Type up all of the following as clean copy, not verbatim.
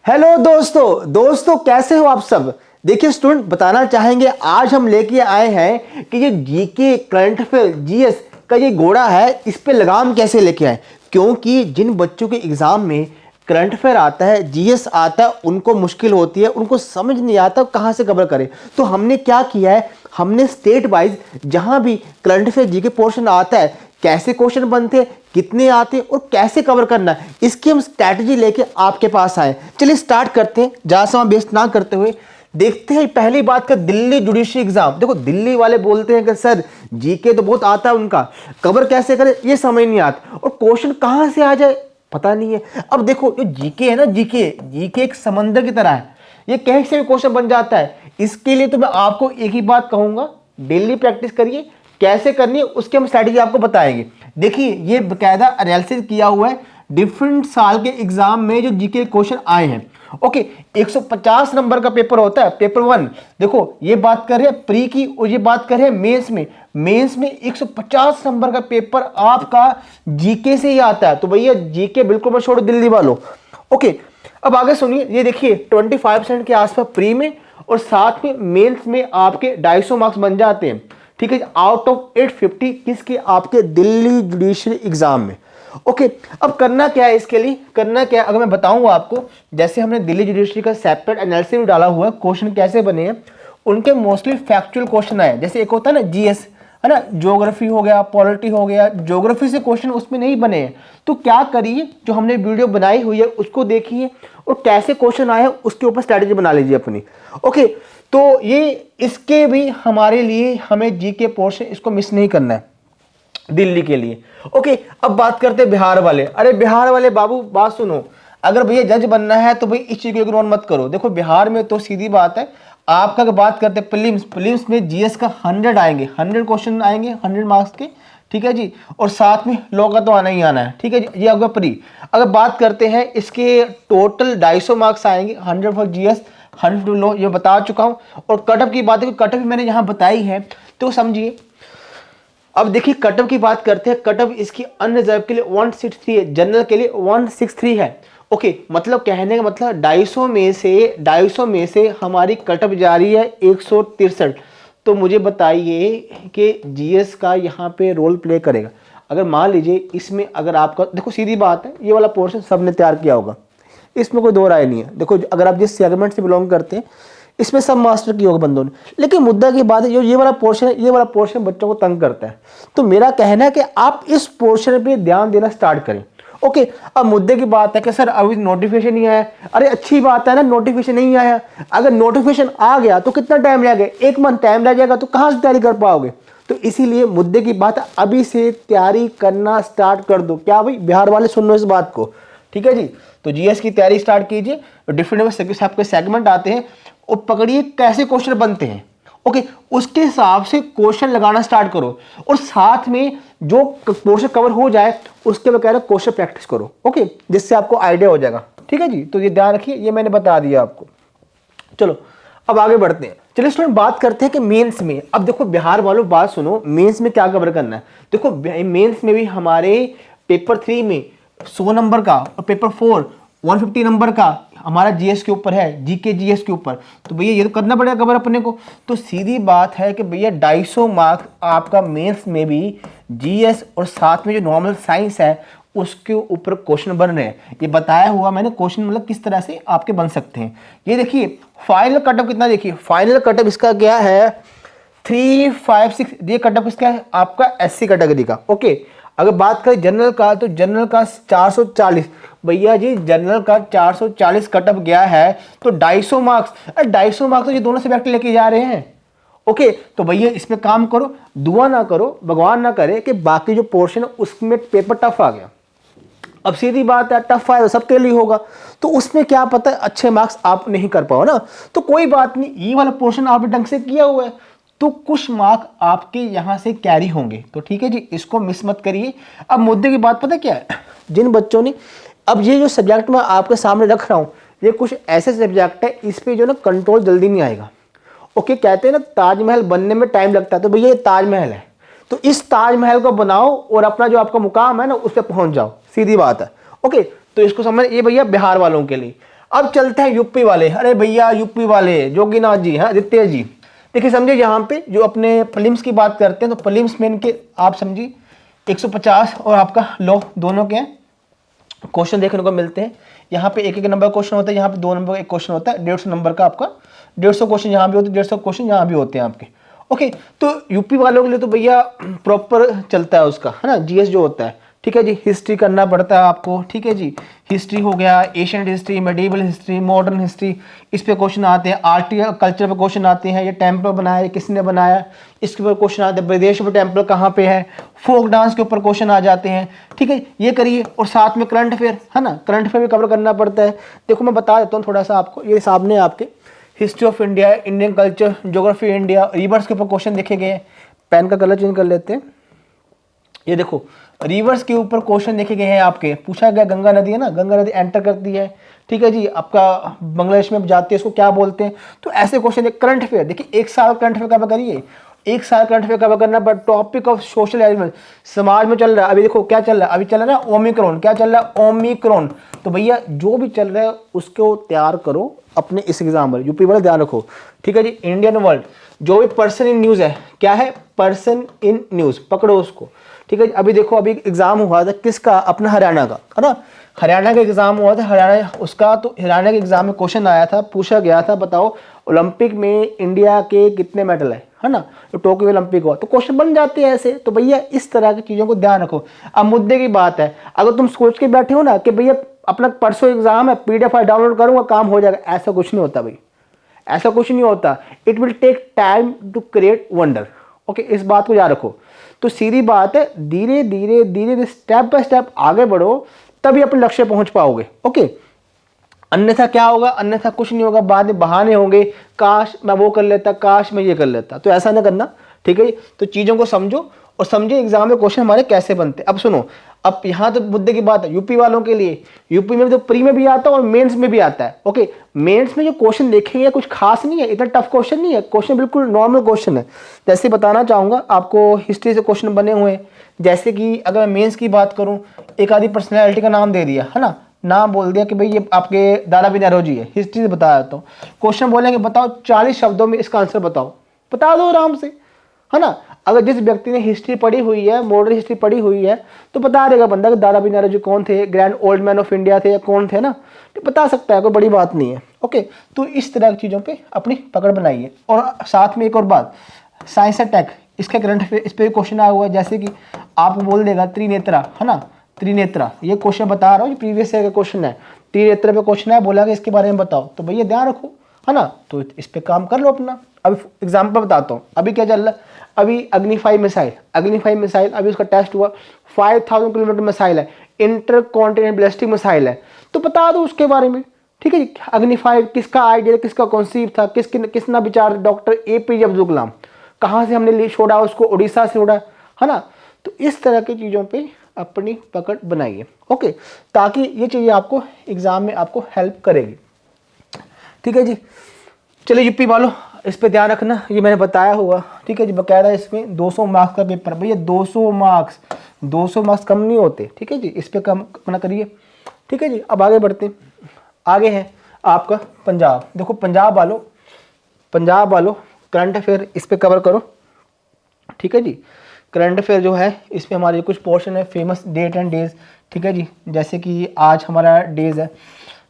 Hello दोस्तों कैसे हो आप सब। देखिए स्टूडेंट, बताना चाहेंगे आज हम लेके आए हैं कि ये जीके करंट अफेयर जीएस का ये घोड़ा है, इस पे लगाम कैसे लेके आए। क्योंकि जिन बच्चों के एग्जाम में करंट अफेयर आता है, जीएस आता है, उनको मुश्किल होती है, उनको समझ नहीं आता कहाँ से कवर करें। तो हमने क्या किया है, हमने स्टेट वाइज जहां भी करंट अफेयर जीके पोर्शन आता है, कैसे क्वेश्चन बनते हैं, कितने आते हैं और कैसे कवर करना है, इसकी हम स्ट्रैटेजी लेके आपके पास आए। चलिए स्टार्ट करते हैं, ज़्यादा समय वेस्ट ना करते हुए देखते हैं। पहली बात का दिल्ली जुडिशरी एग्जाम। देखो दिल्ली वाले बोलते हैं कि सर जीके तो बहुत आता है, उनका कवर कैसे करें ये समझ नहीं आता, और क्वेश्चन कहाँ से आ जाए पता नहीं है। अब देखो जो जीके है ना, जीके एक समंदर की तरह है, ये कहीं से भी क्वेश्चन बन जाता है। इसके लिए तो मैं आपको एक ही बात कहूंगा, डेली प्रैक्टिस करिए। कैसे करनी है उसकी हम स्ट्रैटेजी आपको बताएंगे। देखिए ये बकायदा एनालिसिस किया हुआ है डिफरेंट साल के एग्जाम में जो जीके क्वेश्चन आए हैं। ओके, 150 नंबर का पेपर होता है, पेपर 1। देखो ये बात कर रहे हैं प्री की और ये बात कर रहे हैं मेंस में 150 नंबर का पेपर आपका जीके से ही आता है। तो भैया जीके बिल्कुल मत छोड़ो दिल्ली वालों। ओके, अब आगे सुनिए। ये देखिए 25% के आसपास प्री में और साथ में मेंस में आपके 250 मार्क्स बन जाते हैं। ठीक है, आउट ऑफ 850 किसके, आपके दिल्ली जुडिशरी एग्जाम में। ओके, अब करना क्या है, इसके लिए करना क्या है अगर मैं बताऊं आपको। जैसे हमने दिल्ली जुडिशरी का सेपरेट एनालिसिस डाला हुआ है, क्वेश्चन कैसे बने हैं, उनके मोस्टली फैक्चुअल क्वेश्चन आए। जैसे एक होता है ना जीएस, है ना, ज्योग्राफी हो गया, पॉलिटी हो गया, ज्योग्राफी से क्वेश्चन उसमें नहीं बने हैं। तो क्या करिए, जो हमने वीडियो बनाई हुई है उसको देखिए और कैसे क्वेश्चन आए हैं उसके ऊपर स्ट्रैटेजी बना लीजिए अपनी। ओके, तो ये इसके भी हमारे लिए हमें जीके पोर्शन इसको मिस नहीं करना है दिल्ली के लिए। ओके, अब बात करते हैं बिहार वाले। अरे बिहार वाले बाबू बात सुनो, अगर भैया जज बनना है तो भाई इस चीज को इग्नोर मत करो। देखो बिहार में तो सीधी बात है, आपका अगर बात करते हैं प्रीलिम्स में जीएस का 100 आएंगे, 100 क्वेश्चन आएंगे 100 मार्क्स के। ठीक है जी, और साथ में लॉ का तो आना ही आना है। ठीक है जी, ये आपका प्री। अगर बात करते हैं इसके टोटल 250 मार्क्स आएंगे, 100 फॉर जीएस, 100 टू लॉ, ये बता चुका हूं। और कटअप की बात है, कटअप मैंने यहां बताई है तो समझिए। अब देखिए कटअप की बात करते हैं। कटअप इसकी अनरिजर्व के लिए 163 है, जनरल के लिए 163 है। ओके, मतलब कहने का मतलब 250 में से हमारी कटअप जा रही है 163। तो मुझे बताइए कि जीएस का यहाँ पे रोल प्ले करेगा। अगर मान लीजिए इसमें अगर आपका, देखो सीधी बात है, ये वाला पोर्शन सबने तैयार किया होगा, इसमें कोई दो राय नहीं है। देखो अगर आप जिस सेगमेंट से बिलोंग करते हैं इसमें सब मास्टर किया होगा बंदों ने। लेकिन मुद्दा की बात है, जो ये वाला पोर्शन है, ये वाला पोर्शन बच्चों को तंग करता है। तो मेरा कहना है कि आप इस पोर्शन पे ध्यान देना स्टार्ट करें। ओके, अब मुद्दे की बात है कि सर अभी नोटिफिकेशन नहीं आया। अरे अच्छी बात है ना, नोटिफिकेशन नहीं आया। अगर नोटिफिकेशन आ गया तो कितना टाइम लगेगा, 1 मंथ टाइम लग जाएगा, तो कहाँ से तैयारी कर पाओगे। तो इसीलिए मुद्दे की बात है, अभी से तैयारी करना स्टार्ट कर दो। क्या भाई बिहार वाले सुन लो इस बात को। ठीक है जी, तो जीएस की तैयारी स्टार्ट कीजिए। डिफरेंट आपके सेगमेंट आते हैं और पकड़िए कैसे क्वेश्चन बनते हैं। ओके, उसके हिसाब से क्वेश्चन लगाना स्टार्ट करो और साथ में जो क्वेश्चन कवर हो जाए उसके बकायदा क्वेश्चन प्रैक्टिस करो। ओके, जिससे आपको आइडिया हो जाएगा। ठीक है जी, तो ये ध्यान रखिए, ये मैंने बता दिया आपको। चलो अब आगे बढ़ते हैं। चलिए स्टूडेंट बात करते हैं कि मेंस में। अब देखो बिहार वालों बात सुनो, मेंस में क्या कवर करना है। देखो मेंस में भी हमारे पेपर 3 में 100 नंबर का और पेपर 4 150 नंबर का हमारा जीएस के ऊपर है, जीके जीएस के ऊपर। तो भैया ये तो करना पड़ेगा कवर अपने को। तो सीधी बात है कि भैया 250 मार्क्स आपका मेंस में भी जीएस और साथ में जो नॉर्मल साइंस है उसके ऊपर क्वेश्चन बन रहे हैं। ये बताया हुआ मैंने क्वेश्चन मतलब किस तरह से आपके बन सकते हैं। ये देखिए फाइनल कटअप कितना, देखिए फाइनल कटअप इसका क्या है 356। ये कटअप इसका है आपका एससी कैटेगरी का। ओके, अगर बात करें जनरल का तो जनरल का 440। भैया जी जनरल का 440 कटअप गया है तो 250 मार्क्स, 250 मार्क्स तो ये दोनों सब्जेक्ट लेके जा रहे हैं। ओके, तो भैया इसमें काम करो, दुआ ना करो, भगवान ना करे कि बाकी जो पोर्शन है उसमें पेपर टफ आ गया। अब सीधी बात है, टफ आया तो सबके लिए होगा, तो उसमें क्या पता है अच्छे मार्क्स आप नहीं कर पाओ ना। तो कोई बात नहीं, ये वाला पोर्शन आपने ढंग से किया हुआ है तो कुछ मार्क आपके यहां से कैरी होंगे। तो ठीक है जी, इसको मिस मत करिए। अब मुद्दे की बात पता क्या है, जिन बच्चों ने, अब ये जो सब्जेक्ट मैं आपके सामने रख रहा हूं ये कुछ ऐसे सब्जेक्ट है इस पे जो ना कंट्रोल जल्दी नहीं आएगा। ओके, कहते हैं ना ताजमहल बनने में टाइम लगता है, तो भैया ये ताजमहल है, तो इस ताजमहल को बनाओ और अपना जो आपका मुकाम है ना उस पर पहुंच जाओ, सीधी बात है। ओके, तो इसको समझ, ये भैया बिहार वालों के लिए। अब चलते हैं यूपी वाले। अरे भैया यूपी वाले जोगीनाथ जी, हाँ आदित्य जी, देखिए समझिए यहाँ पे जो अपने प्रीलिम्स की बात करते हैं तो प्रीलिम्स में इनके आप समझिए 150 और आपका लॉ दोनों के क्वेश्चन देखने को मिलते हैं। यहाँ पे एक नंबर क्वेश्चन होता है, यहाँ पे 2 नंबर का एक क्वेश्चन होता है, 150 नंबर का आपका 150 क्वेश्चन यहाँ भी होते हैं, 150 क्वेश्चन यहाँ भी होते हैं आपके। ओके, तो यूपी वालों के लिए तो भैया प्रॉपर चलता है उसका, है ना, जीएस जो होता है, ठीक है जी। हिस्ट्री करना पड़ता है आपको, ठीक है जी। हिस्ट्री हो गया, ancient history, medieval history, modern history, इस पे क्वेश्चन आते हैं। आर्टिकल कल्चर पे क्वेश्चन आते हैं, ये टेम्पल बनाया है किसने बनाया, इसके ऊपर क्वेश्चन आते हैं। प्रदेश में टेम्पल कहाँ पे है, फोक डांस के ऊपर क्वेश्चन आ जाते हैं, ठीक है। ये करिए और साथ में करंट अफेयर, है ना, करंट अफेयर भी कवर करना पड़ता है। देखो मैं बता देता हूँ थोड़ा सा आपको, ये सामने आपके history of India, Indian culture, geography India, reverse के ऊपर क्वेश्चन देखे गए हैं। पेन का कलर चेंज कर लेते हैं। ये देखो रिवर्स के ऊपर क्वेश्चन देखे गए हैं आपके। पूछा गया गंगा नदी है ना, गंगा नदी एंटर करती है, ठीक है जी, आपका बांग्लादेश में जाती है, इसको क्या बोलते हैं। तो ऐसे क्वेश्चन करंट अफेयर, देखिए एक साल करंट अफेयर कवर करिए, एक साल करंट अफेयर कवर करना, but topic of social element समाज में चल रहा है। अभी देखो क्या चल रहा है, अभी चल रहा है ओमिक्रॉन, क्या चल रहा है ओमिक्रॉन। तो भैया जो भी चल रहा है उसको तैयार करो अपने इस एग्जाम पर, यूपी वाले ध्यान रखो, ठीक है जी। इंडियन वर्ल्ड जो भी पर्सन इन न्यूज़ है, क्या है पर्सन इन न्यूज़, पकड़ो उसको, ठीक है। अभी देखो अभी एग्जाम हुआ था किसका, अपना हरियाणा का, है ना, हरियाणा का एग्जाम हुआ था, हरियाणा उसका। तो हरियाणा के एग्जाम में क्वेश्चन आया था, पूछा गया था बताओ ओलंपिक में इंडिया के कितने मेडल है ना, तो टोक्यो ओलंपिक हुआ, तो क्वेश्चन बन जाते हैं ऐसे। तो भैया इस तरह की चीज़ों को ध्यान रखो। अब मुद्दे की बात है, अगर तुम सोच के बैठे हो ना कि भैया अपना परसों एग्जाम है, पीडीएफ फाइल डाउनलोड करूंगा काम हो जाएगा, ऐसा कुछ नहीं होता भाई, ऐसा कुछ नहीं होता। It will take time to create wonder. Okay, इस बात को याद रखो। तो सीधी बात है, धीरे धीरे धीरे धीरे स्टेप बाय स्टेप आगे बढ़ो, तभी अपने लक्ष्य पहुंच पाओगे। ओके, अन्यथा क्या होगा, अन्यथा कुछ नहीं होगा, बाद में बहाने होंगे, काश मैं वो कर लेता, काश मैं ये कर लेता। तो ऐसा ना करना, ठीक है। तो चीज़ों को समझो और समझे एग्जाम में क्वेश्चन हमारे कैसे बनते। अब सुनो, अब यहाँ तो मुद्दे की बात है यूपी वालों के लिए, यूपी में तो प्री में भी आता है और मेंस में भी आता है। ओके, मेंस में जो क्वेश्चन देखेंगे कुछ खास नहीं है, इतना टफ क्वेश्चन नहीं है, क्वेश्चन बिल्कुल नॉर्मल क्वेश्चन है। जैसे बताना चाहूँगा आपको, हिस्ट्री से क्वेश्चन बने हुए हैं। जैसे कि अगर मैं मेंस की बात करूँ, एक आधी पर्सनैलिटी का नाम दे दिया, है ना, नाम बोल दिया कि भाई ये आपके दादाबी नौरोजी है, हिस्ट्री से बता देता हूँ। क्वेश्चन बोलेंगे बताओ 40 शब्दों में इसका आंसर बताओ, बता दो आराम से, है ना। अगर जिस व्यक्ति ने हिस्ट्री पढ़ी हुई है, मॉडर्न हिस्ट्री पढ़ी हुई है, तो बता देगा बंदा कि दादाबी नौरोजी कौन थे, grand old man of India थे या कौन थे ना, तो बता सकता है, कोई बड़ी बात नहीं है। ओके, तो इस तरह की चीज़ों पे अपनी पकड़ बनाइए। और साथ में एक और बात, साइंस एंड टेक, इसका करंट अफेयर इस पर क्वेश्चन आया हुआ है। जैसे कि आपको बोल देगा त्रिनेत्रा, है ना, त्रिनेत्रा, ये क्वेश्चन बता रहा हूँ, प्रीवियस ईयर का क्वेश्चन है, त्रिनेत्रा पे क्वेश्चन है, बोला कि इसके बारे में बताओ, तो भैया ध्यान रखो, है ना। तो इस पे काम कर लो अपना। अभी एग्जाम्पल बताता हूँ, अभी क्या चल रहा है, अभी अग्नि 5 मिसाइल, अग्नि 5 मिसाइल अभी उसका टेस्ट हुआ, 5000 किलोमीटर मिसाइल है, इंटर कॉन्टिनेंटल बैलिस्टिक मिसाइल है, तो बता दो उसके बारे में, ठीक है जी। अग्नि 5 किसका आइडिया, किसका कॉन्सीव था, किसना विचार, डॉक्टर एपीजे अब्दुल कलाम। कहाँ से हमने छोड़ा उसको, उड़ीसा से उड़ा, है ना। तो इस तरह की चीज़ों पे अपनी पकड़ बनाइए, ओके, ताकि ये चीज़ें आपको एग्जाम में आपको हेल्प करेगी, ठीक है जी। चलिए यूपी वालों, इस पे ध्यान रखना, ये मैंने बताया हुआ, ठीक है जी। बकायदा इसमें 200 मार्क्स का पेपर, भैया 200 मार्क्स कम नहीं होते, ठीक है जी, इस पे कम ना करिए, ठीक है जी। अब आगे बढ़ते हैं, आगे है आपका पंजाब। देखो पंजाब वालों करंट अफेयर इस पे कवर करो, ठीक है जी। करंट अफेयर जो है इसमें हमारे कुछ पोर्शन है, फेमस डेट एंड डेज, ठीक है जी। जैसे कि आज हमारा डेज है,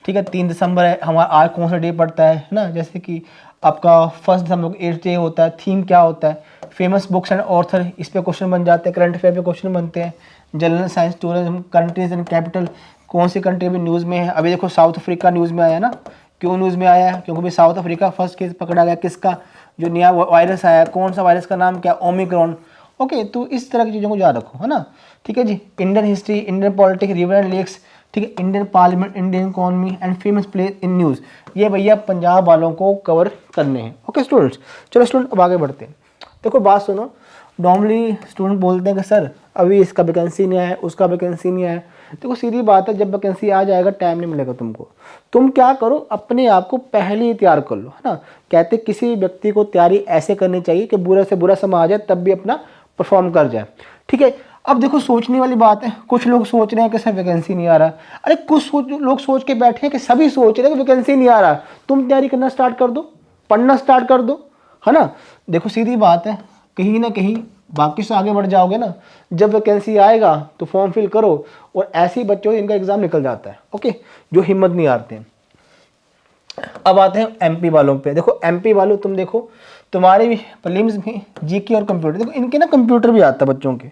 ठीक है, 3 दिसंबर है हमारा, आज कौन सा डे पड़ता है ना। जैसे कि आपका 1 दिसंबर को 8th डे होता है, थीम क्या होता है, फेमस बुक्स एंड ऑथर, इस पे क्वेश्चन बन जाते हैं, करंट अफेयर पे क्वेश्चन बनते हैं। General science, tourism, countries and capital, कौन सी कंट्री में न्यूज़ में है। अभी देखो साउथ अफ्रीका न्यूज़ में आया ना, क्यों न्यूज़ में आया है, क्योंकि साउथ अफ्रीका फर्स्ट केस पकड़ा गया, किसका, जो नया वायरस आया, कौन सा वायरस का नाम क्या, ओमिक्रॉन। ओके, तो इस तरह की चीज़ों को याद रखो, है ना, ठीक है जी। Indian history, Indian politics, river and lakes, ठीक है, Indian parliament, Indian economy and famous place in news, ये भैया पंजाब वालों को कवर करने हैं। ओके स्टूडेंट्स, चलो स्टूडेंट अब आगे बढ़ते हैं। देखो बात सुनो, नॉर्मली स्टूडेंट बोलते हैं कि सर अभी इसका वैकेंसी नहीं आया, उसका वैकेंसी नहीं आया। देखो सीधी बात है, जब वैकेंसी आ जाएगा टाइम नहीं मिलेगा तुमको। तुम क्या करो, अपने आप को पहले ही तैयार कर लो, है ना। कहते किसी व्यक्ति को तैयारी ऐसे करनी चाहिए कि बुरा से बुरा समय आ जाए तब भी अपना परफॉर्म कर जाए, ठीक है। अब देखो सोचने वाली बात है, कुछ लोग सोच रहे हैं कि सर वैकेंसी नहीं आ रहा, अरे कुछ लोग सोच के बैठे हैं कि सभी सोच रहे हैं कि वैकेंसी नहीं आ रहा, तुम तैयारी करना स्टार्ट कर दो, पढ़ना स्टार्ट कर दो, है ना। देखो सीधी बात है, कहीं ना कहीं बाकी से आगे बढ़ जाओगे ना, जब वैकेंसी आएगा तो फॉर्म फिल करो, और ऐसे ही बच्चों इनका एग्जाम निकल जाता है, ओके, जो हिम्मत नहीं हारते हैं। अब आते हैं एमपी वालों पे। देखो एमपी वालों, तुम देखो तुम्हारे भी प्रीलिम्स में जीके और कंप्यूटर, देखो इनके ना कंप्यूटर भी आता है बच्चों के,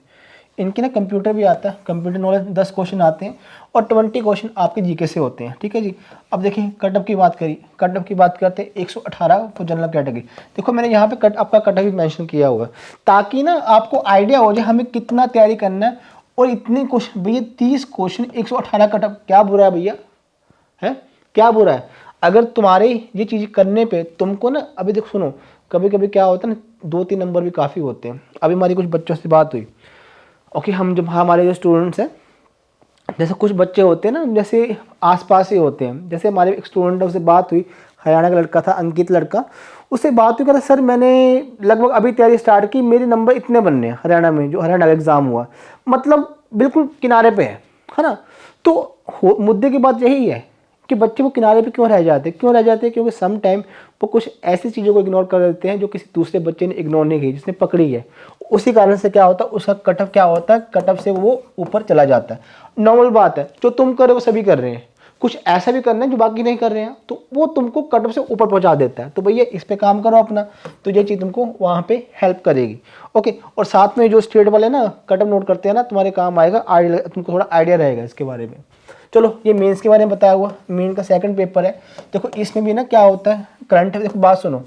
इनके ना कंप्यूटर भी आता है, कंप्यूटर नॉलेज 10 क्वेश्चन आते हैं और 20 क्वेश्चन आपके जीके से होते हैं, ठीक है जी। अब देखिए कट ऑफ की बात करी, कट ऑफ की बात करते हैं 118 फॉर जनरल कैटेगरी। देखो मैंने यहाँ पे कट आपका कट ऑफ भी मेंशन किया हुआ, ताकि ना आपको आइडिया हो जाए हमें कितना तैयारी करना है। और इतने क्वेश्चन भैया, 30 क्वेश्चन 118 कट ऑफ, क्या बुरा है भैया, है क्या बुरा है। अगर तुम्हारे ये चीज़ करने पे तुमको ना, अभी देखो सुनो, कभी कभी क्या होता है ना, 2-3 नंबर भी काफ़ी होते हैं। अभी हमारी कुछ बच्चों से बात हुई, ओके, हम जब हमारे जो स्टूडेंट्स हैं, जैसे कुछ बच्चे होते हैं ना, जैसे आसपास ही होते हैं, जैसे हमारे एक स्टूडेंट है, उससे बात हुई, हरियाणा का लड़का था, अंकित लड़का, उससे बात हुई, कहता सर मैंने लगभग अभी तैयारी स्टार्ट की, मेरे नंबर इतने बनने हैं हरियाणा में, जो हरियाणा का एग्ज़ाम हुआ, मतलब बिल्कुल किनारे पे है ना। तो मुद्दे की बात यही है कि बच्चे वो किनारे पे क्यों रह जाते हैं, क्योंकि सम टाइम वो कुछ ऐसी चीज़ों को इग्नोर कर देते हैं जो किसी दूसरे बच्चे ने इग्नोर नहीं की, जिसने पकड़ी है। उसी कारण से क्या होता है, उसका कट ऑफ क्या होता है, कट ऑफ से वो ऊपर चला जाता है। नॉर्मल बात है, जो तुम कर रहे हो सभी कर रहे हैं, कुछ ऐसा भी करना है जो बाकी नहीं कर रहे हैं, तो वो तुमको कट ऑफ से ऊपर पहुंचा देता है। तो भैया इस पे काम करो अपना, तो ये चीज़ तुमको वहाँ पे हेल्प करेगी, ओके। और साथ में जो स्टेट वाले ना कट ऑफ नोट करते हैं ना, तुम्हारे काम आएगा, तुमको थोड़ा आइडिया रहेगा इसके बारे में। चलो ये मेंस के बारे में बताया हुआ, मेन का सेकंड पेपर है। देखो इसमें भी ना क्या होता है, करंट, देखो बात सुनो,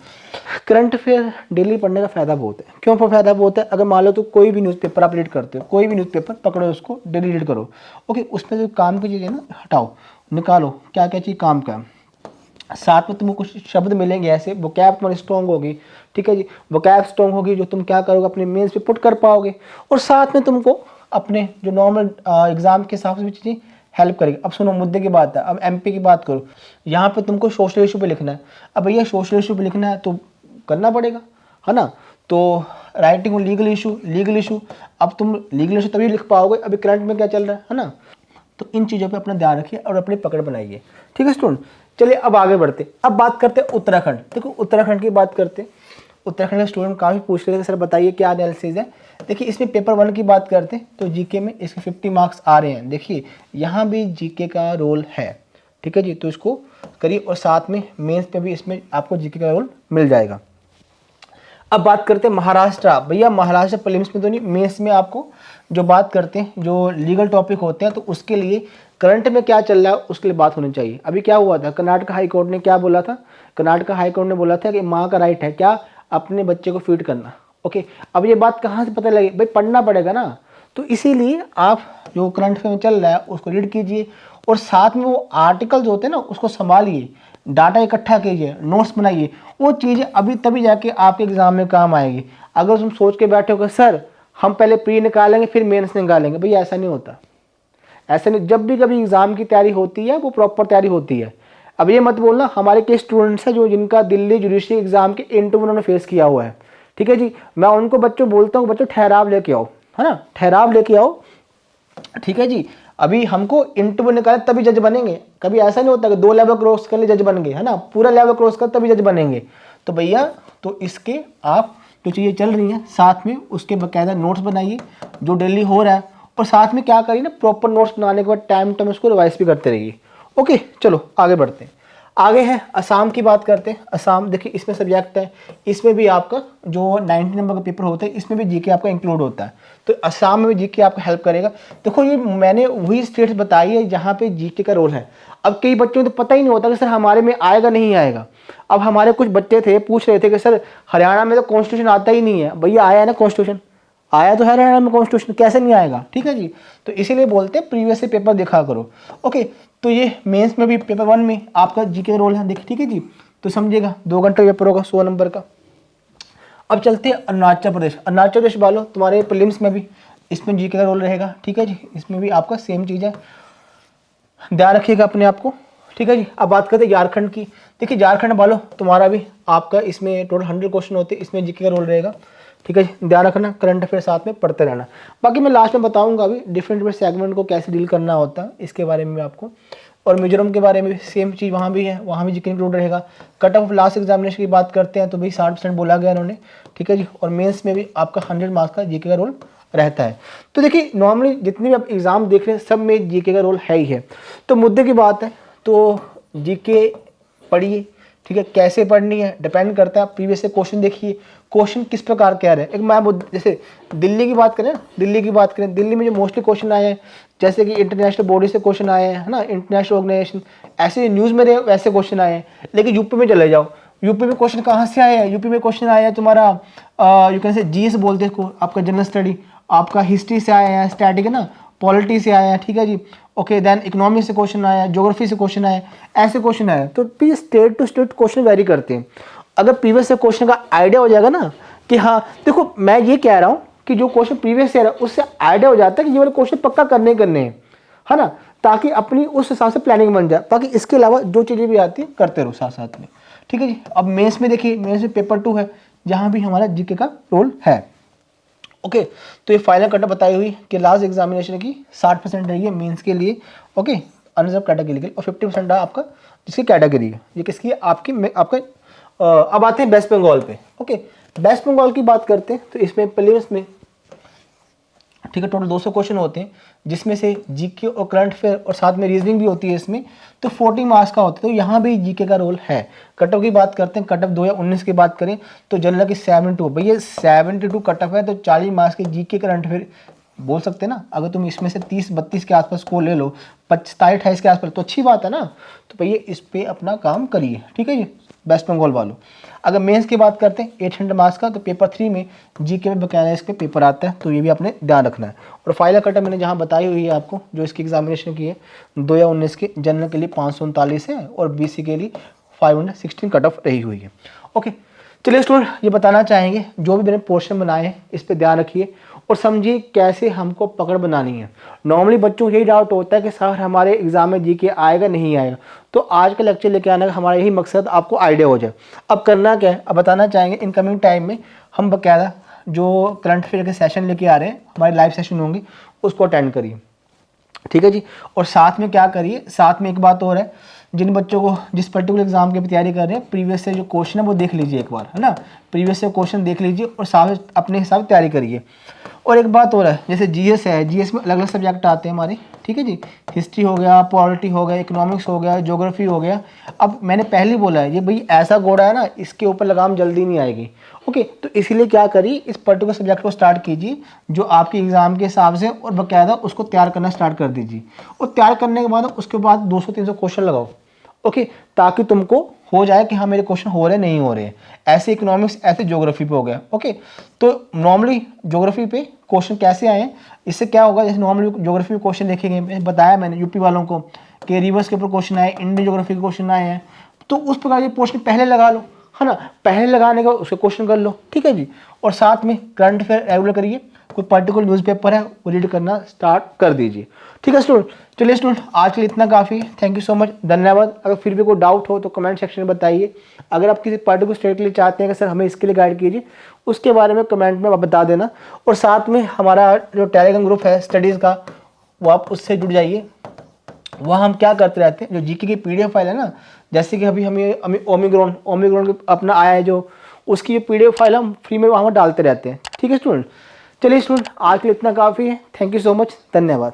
करंट अफेयर डेली पढ़ने का फ़ायदा बहुत है। क्यों फ़ायदा बहुत है, अगर मान लो तो कोई भी न्यूज़पेपर आप रीड करते हो, कोई भी न्यूज़पेपर पकड़ो, उसको डेली रीड करो, ओके। उसमें जो काम की चीज़ें ना हटाओ, निकालो क्या क्या चीज़ काम का, साथ में तुमको कुछ शब्द मिलेंगे ऐसे, वोकैब तुम्हारी स्ट्रॉन्ग होगी, ठीक है जी, वोकैब स्ट्रॉन्ग होगी, जो तुम क्या करोगे अपने मेंस पे पुट कर पाओगे। और साथ में तुमको अपने जो नॉर्मल एग्जाम के हिसाब से भी चीज़ें हेल्प करेगी। अब सुनो मुद्दे की बात है, अब एमपी की बात करो, यहाँ पे तुमको सोशल इशू पे लिखना है। अब भैया सोशल इशू पे लिखना है तो करना पड़ेगा, है ना। तो राइटिंग लीगल इशू, अब तुम लीगल इशू तभी लिख पाओगे, अभी करंट में क्या चल रहा है ना। तो इन चीज़ों पे अपना ध्यान रखिए और अपनी पकड़ बनाइए, ठीक है स्टूडेंट। चलिए अब आगे बढ़ते, अब बात करते हैं उत्तराखंड। देखो उत्तराखंड की बात करते हैं, उत्तराखंड के स्टूडेंट काफ़ी पूछ रहे थे सर बताइए क्या एनालिसिस है। देखिए इसमें पेपर 1 की बात करते हैं तो जीके में इसके 50 मार्क्स आ रहे हैं। देखिए यहाँ भी जीके का रोल है, ठीक है जी, तो इसको करिए। और साथ में मेंस पे भी इसमें आपको जीके का रोल मिल जाएगा। अब बात करते हैं महाराष्ट्र। भैया महाराष्ट्र प्रीलिम्स में तो नहीं, मेंस में आपको जो बात करते हैं, जो लीगल टॉपिक होते हैं, तो उसके लिए करंट में क्या चल रहा है उसके लिए बात होनी चाहिए। अभी क्या हुआ था, कर्नाटक हाई कोर्ट ने क्या बोला था, कर्नाटक हाई कोर्ट ने बोला था कि माँ का राइट है क्या, अपने बच्चे को फीड करना, ओके। अब ये बात कहाँ से पता लगी, भाई पढ़ना पड़ेगा ना, तो इसीलिए आप जो करंट अफेयर में चल रहा है उसको रीड कीजिए, और साथ में वो आर्टिकल्स होते हैं ना उसको संभालिए, डाटा इकट्ठा कीजिए, नोट्स बनाइए। वो चीज़ें अभी तभी जाके आपके एग्जाम में काम आएगी। अगर तुम सोच के बैठे हो सर हम पहले प्री निकालेंगे फिर मेंस निकालेंगे, भैया ऐसा नहीं होता, ऐसा नहीं। जब भी कभी एग्जाम की तैयारी होती है वो प्रॉपर तैयारी होती है। अब ये मत बोलना, हमारे कई स्टूडेंट्स हैं जो जिनका दिल्ली जुडिशरी एग्जाम के इंटरव्यू उन्होंने फेस किया हुआ है, ठीक है जी। मैं उनको बच्चों बोलता हूँ बच्चों ठहराव लेके आओ, है ना, ठहराव लेके आओ, ठीक है जी। अभी हमको इंटरव्यू निकाले तभी जज बनेंगे, कभी ऐसा नहीं होता कि 2 लेवल क्रॉस कर ले जज बन गए, है ना, पूरा लेवल क्रॉस कर तभी जज बनेंगे। तो भैया तो इसके आप जो चीज़ें चल रही हैं साथ में उसके बाकायदा नोट्स बनाइए जो डेली हो रहा है, और साथ में क्या करिए ना, प्रॉपर नोट्स बनाने के बाद टाइम टाइम उसको रिवाइज भी करते रहिए, ओके। चलो आगे बढ़ते हैं, आगे है असम की बात करते हैं। असम देखिए इसमें सब्जेक्ट है, इसमें भी आपका जो 90 नंबर का पेपर होता है इसमें भी जीके आपका इंक्लूड होता है, तो असम में भी जीके आपको हेल्प करेगा। देखो ये मैंने वही स्टेट्स बताई है जहाँ पे जीके का रोल है। अब कई बच्चों को तो पता ही नहीं होता कि सर हमारे में आएगा नहीं आएगा। अब हमारे कुछ बच्चे थे पूछ रहे थे कि सर हरियाणा में तो कॉन्स्टिट्यूशन आता ही नहीं है। भैया आया है ना कॉन्स्टिट्यूशन, आया तो है हरियाणा में कॉन्स्टिट्यूशन, कैसे नहीं आएगा, ठीक है जी। तो इसीलिए बोलते हैं प्रीवियस से पेपर देखा करो, ओके। तो ये मेंस में भी पेपर 1 में आपका जीके का रोल है, देखिए, ठीक है जी। तो समझिएगा 2 घंटे पेपर होगा 100 नंबर का। अब चलते हैं अरुणाचल प्रदेश। अरुणाचल प्रदेश वालों तुम्हारे प्रीलिम्स में भी इसमें जीके का रोल रहेगा, ठीक है जी। इसमें भी आपका सेम चीज़ है, ध्यान रखिएगा अपने आप को, ठीक है जी। अब बात करते हैं झारखंड की। देखिए झारखंड वालों तुम्हारा भी आपका इसमें टोटल 100 क्वेश्चन होते हैं, इसमें जीके का रोल रहेगा। ठीक है जी, ध्यान रखना, करंट अफेयर साथ में पढ़ते रहना। बाकी मैं लास्ट में बताऊंगा अभी डिफरेंट सेगमेंट को कैसे डील करना होता है इसके बारे में आपको। और मिजोरम के बारे में भी सेम चीज़ वहाँ भी है, वहाँ भी जीके इंक्लूड रहेगा। कट ऑफ लास्ट एग्जामिनेशन की बात करते हैं तो भाई 60% बोला गया इन्होंने, ठीक है जी। और मेंस में भी आपका 100 मार्क्स का जीके का रोल रहता है। तो देखिए नॉर्मली जितने भी आप एग्ज़ाम देख रहे हैं सब में जीके का रोल है ही है। तो मुद्दे की बात है तो जीके पढ़िए, ठीक है। कैसे पढ़नी है डिपेंड करता है, प्रीवियस से क्वेश्चन देखिए, क्वेश्चन किस प्रकार के आ रहे हैं। एक मैं जैसे दिल्ली की बात करें, दिल्ली में जो मोस्टली क्वेश्चन आए हैं जैसे कि इंटरनेशनल बॉडी से क्वेश्चन आए हैं, है ना, इंटरनेशनल ऑर्गेनाइजेशन, ऐसे न्यूज़ में वैसे क्वेश्चन आए हैं। लेकिन यूपी में चले जाओ, यूपी में क्वेश्चन कहाँ से आए हैं, यूपी में क्वेश्चन आया है तुम्हारा यू कैन से जीएस बोलते हैं इसको, आपका जनरल स्टडी, आपका हिस्ट्री से आया है, स्टैटिक है ना, पॉलिटी से आया है, ठीक है जी। ओके देन इकोनॉमी से क्वेश्चन आया है, ज्योग्राफी से क्वेश्चन आया है, ऐसे क्वेश्चन आए। तो please state to state question vary करते हैं। अगर प्रीवियस से क्वेश्चन का आइडिया हो जाएगा ना कि हाँ देखो मैं ये कह रहा हूँ कि जो क्वेश्चन प्रीवियस से आ रहा है उससे आइडिया हो जाता है कि ये वाले क्वेश्चन पक्का करने हैं, है ना, ताकि अपनी उस हिसाब से प्लानिंग बन जाए। बाकी इसके अलावा जो चीज़ें भी आती है करते रहो साथ साथ में, ठीक है जी। अब मेंस में देखिए, मेंस में पेपर 2 है जहाँ भी हमारा जीके का रोल है। ओके तो ये फाइनल कट बताई हुई कि लास्ट एग्जामिनेशन की 60% रही है मेंस के लिए, ओके अनरिजर्व कैटेगरी के लिए, और 50% रहा आपका जिसकी कैटेगरी है। ये किसकी है, आपकी आपका। अब आते हैं वेस्ट बंगाल पे। ओके वेस्ट बंगाल की बात करते हैं तो इसमें प्रीलिम्स में, ठीक है, टोटल 200 क्वेश्चन होते हैं जिसमें से जीके और करंट अफेयर और साथ में रीजनिंग भी होती है इसमें, तो 40 मार्क्स का होता है। तो यहाँ भी जीके का रोल है। कट ऑफ की बात करते हैं, कट ऑफ 2019 की बात करें तो जनरल की 72, भैया 72 कट ऑफ है तो 40 मार्क्स के जीके करंट अफेयर बोल सकते हैं ना। अगर तुम इसमें से 30-32 के आसपास स्कोर ले लो, 27-28 के आसपास, तो अच्छी बात है ना। तो भैया इस पर अपना काम करिए, ठीक है जी वेस्ट बंगाल वालों। अगर मेंस की बात करते हैं 800 मार्क्स का, तो पेपर 3 में जीके में बकायदा इसके पेपर आता है, तो ये भी आपने ध्यान रखना है। और फाइनल कट मैंने जहाँ बताई हुई है आपको, जो इसकी एग्जामिनेशन की है 2019 के जनरल के लिए 539 है और बीसी के लिए 516 कट ऑफ रही हुई है। ओके चलिए स्टूडेंट, ये बताना चाहेंगे जो भी मैंने पोर्शन बनाए हैं इस पर ध्यान रखिए और समझिए कैसे हमको पकड़ बनानी है। नॉर्मली बच्चों को यही डाउट होता है कि सर हमारे एग्जाम में जीके आएगा नहीं आएगा, तो आज का लेक्चर लेके आने का हमारा यही मकसद आपको आइडिया हो जाए। अब करना क्या है, अब बताना चाहेंगे इन कमिंग टाइम में हम बकायदा जो करंट अफेयर के सेशन लेके आ रहे हैं, हमारे लाइव सेशन होंगे, उसको अटेंड करिए, ठीक है जी। और साथ में क्या करिए, साथ में एक बात और है, जिन बच्चों को जिस पर्टिकुलर एग्जाम की तैयारी कर रहे हैं प्रीवियस से जो क्वेश्चन है वो देख लीजिए एक बार, है ना, प्रीवियस से क्वेश्चन देख लीजिए और साथ अपने हिसाब से तैयारी करिए। और एक बात और है, जैसे जीएस है, जीएस में अलग अलग सब्जेक्ट आते हैं हमारे, ठीक है जी, हिस्ट्री हो गया, पॉलिटी हो गया, इकोनॉमिक्स हो गया, ज्योग्राफी हो गया। अब मैंने पहले बोला है ये भाई ऐसा घोड़ा है ना, इसके ऊपर लगाम जल्दी नहीं आएगी। ओके तो इसीलिए क्या करिए, इस पर्टिकुलर सब्जेक्ट को स्टार्ट कीजिए जो आपके एग्जाम के हिसाब से, और बाकायदा उसको तैयार करना स्टार्ट कर दीजिए। और तैयार करने के बाद उसके बाद 200-300 क्वेश्चन लगाओ, ओके ताकि तुमको हो जाए कि हाँ मेरे क्वेश्चन हो रहे नहीं हो रहे। ऐसे इकोनॉमिक्स, ऐसे ज्योग्राफी पे हो गया। ओके तो नॉर्मली ज्योग्राफी पे क्वेश्चन कैसे आए हैं, इससे क्या होगा, जैसे नॉर्मली ज्योग्राफी में क्वेश्चन देखेंगे, बताया मैंने यूपी वालों को कि रिवर्स के ऊपर क्वेश्चन आए, इंडियन ज्योग्राफी के क्वेश्चन आए हैं, तो उस प्रकार के क्वेश्चन पहले लगा लो, है ना, पहले लगाने का उसके क्वेश्चन कर लो, ठीक है जी। और साथ में करंट अफेयर रेगुलर करिए, कोई पर्टिकुलर न्यूज़पेपर है वो रीड करना स्टार्ट कर दीजिए, ठीक है स्टूडेंट। चलिए स्टूडेंट आज के लिए इतना काफ़ी, थैंक यू सो मच, धन्यवाद। अगर फिर भी कोई डाउट हो तो कमेंट सेक्शन में बताइए। अगर आप किसी पर्टिकुलर स्टेट के लिए चाहते हैं कि सर हमें इसके लिए गाइड कीजिए, उसके बारे में कमेंट में आप बता देना। और साथ में हमारा जो टेलीग्राम ग्रुप है स्टडीज़ का, वो आप उससे जुड़ जाइए। वहाँ हम क्या करते रहते हैं, जो जीके की पीडीएफ फाइल है ना, जैसे कि अभी हमें ओमिक्रॉन अपना आया है जो, उसकी जो पीडीएफ फाइल हम फ्री में वहाँ डालते रहते हैं, ठीक है स्टूडेंट। चलिए स्टूडेंट आज के लिए इतना काफ़ी है, थैंक यू सो मच, धन्यवाद।